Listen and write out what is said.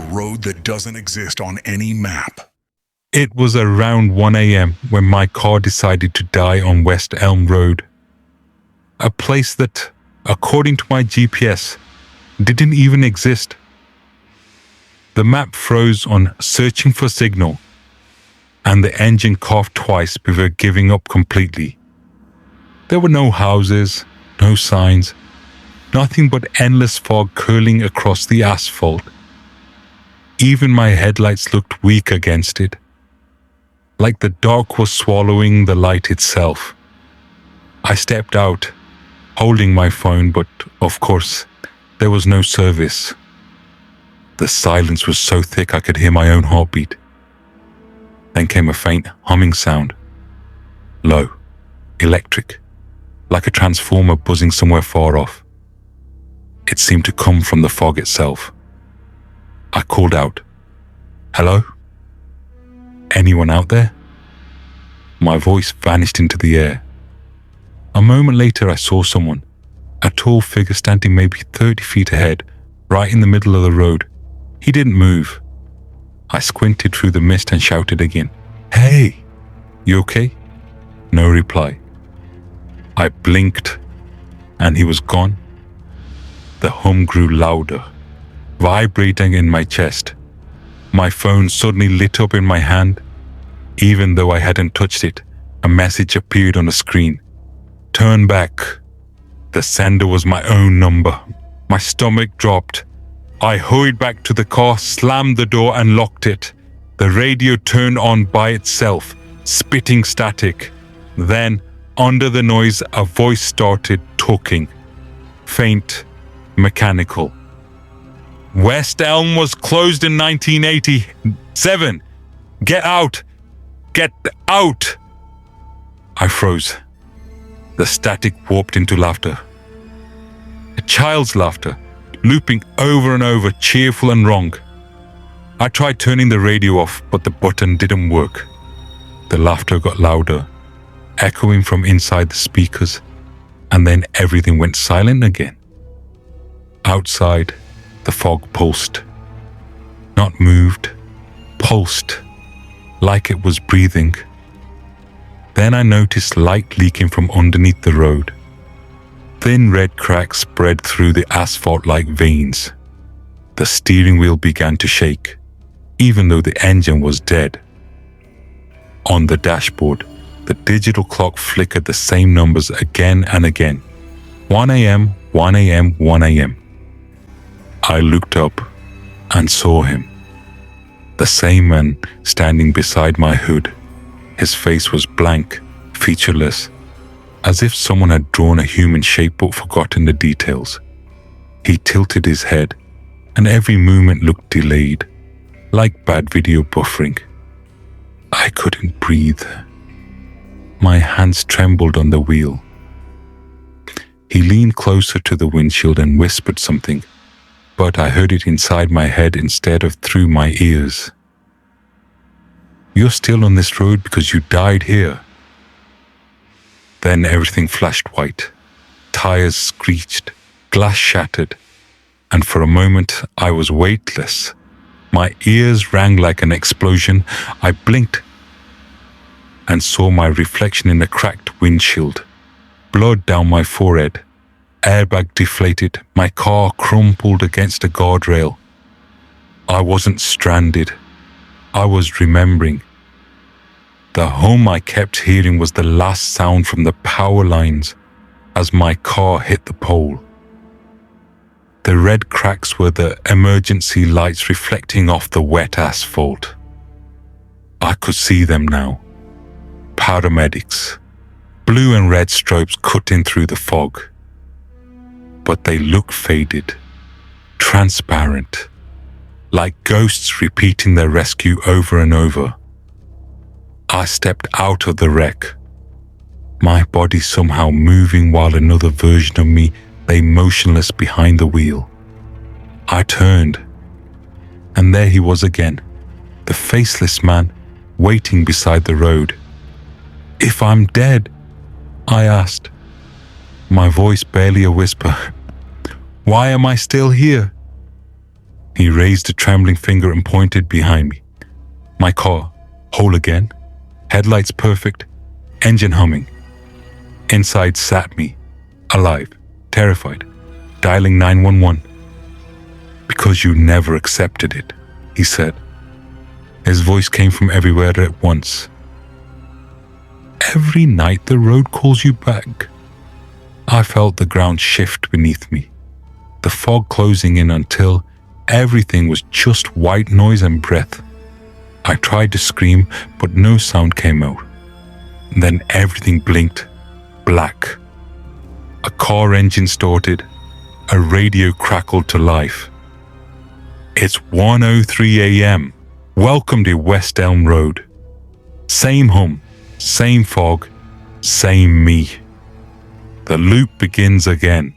road that doesn't exist on any map. It was around 1 a.m. when my car decided to die on West Elm Road, a place that, according to my GPS, didn't even exist. The map froze on searching for signal, and the engine coughed twice before giving up completely. There were no houses, no signs, nothing but endless fog curling across the asphalt. Even my headlights looked weak against it, like the dark was swallowing the light itself. I stepped out, holding my phone, but of course, there was no service. The silence was so thick I could hear my own heartbeat. Then came a faint humming sound. Low, electric, like a transformer buzzing somewhere far off. It seemed to come from the fog itself. I called out, "Hello? Anyone out there?" My voice vanished into the air. A moment later, I saw someone, a tall figure standing maybe 30 feet ahead, right in the middle of the road. He didn't move. I squinted through the mist and shouted again, "Hey, you okay?" No reply. I blinked, and he was gone. The hum grew louder, vibrating in my chest. My phone suddenly lit up in my hand. Even though I hadn't touched it, a message appeared on the screen. "Turn back." The sender was my own number. My stomach dropped. I hurried back to the car, slammed the door and locked it. The radio turned on by itself, spitting static. Then, under the noise, a voice started talking. Faint, mechanical. "West Elm was closed in 1987. Get out! Get out!" I froze. The static warped into laughter. A child's laughter, looping over and over, cheerful and wrong. I tried turning the radio off, but the button didn't work. The laughter got louder, echoing from inside the speakers, and then everything went silent again. Outside, the fog pulsed. Not moved, pulsed, like it was breathing. Then I noticed light leaking from underneath the road. Thin red cracks spread through the asphalt like veins. The steering wheel began to shake, even though the engine was dead. On the dashboard, the digital clock flickered the same numbers again and again. 1 a.m., 1 a.m., 1 a.m. I looked up and saw him. The same man standing beside my hood. His face was blank, featureless, as if someone had drawn a human shape but forgotten the details. He tilted his head, and every movement looked delayed, like bad video buffering. I couldn't breathe. My hands trembled on the wheel. He leaned closer to the windshield and whispered something, but I heard it inside my head instead of through my ears. "You're still on this road because you died here." Then everything flashed white. Tires screeched, glass shattered, and for a moment I was weightless. My ears rang like an explosion. I blinked and saw my reflection in the cracked windshield. Blood down my forehead. Airbag deflated. My car crumpled against a guardrail. I wasn't stranded. I was remembering. The hum I kept hearing was the last sound from the power lines as my car hit the pole. The red cracks were the emergency lights reflecting off the wet asphalt. I could see them now. Paramedics. Blue and red stripes cutting through the fog. But they looked faded, transparent, like ghosts repeating their rescue over and over. I stepped out of the wreck, my body somehow moving while another version of me lay motionless behind the wheel. I turned, and there he was again, the faceless man waiting beside the road. "If I'm dead," I asked, my voice barely a whisper, "why am I still here?" He raised a trembling finger and pointed behind me. My car, whole again, headlights perfect, engine humming. Inside sat me, alive, terrified, dialing 911. Because you never accepted it, he said. His voice came from everywhere at once. Every night the road calls you back. I felt the ground shift beneath me, the fog closing in until everything was just white noise and breath. I tried to scream, but no sound came out. Then everything blinked, black. A car engine started, a radio crackled to life. It's 1:03 a.m. Welcome to West Elm Road. Same hum, same fog, same me. The loop begins again.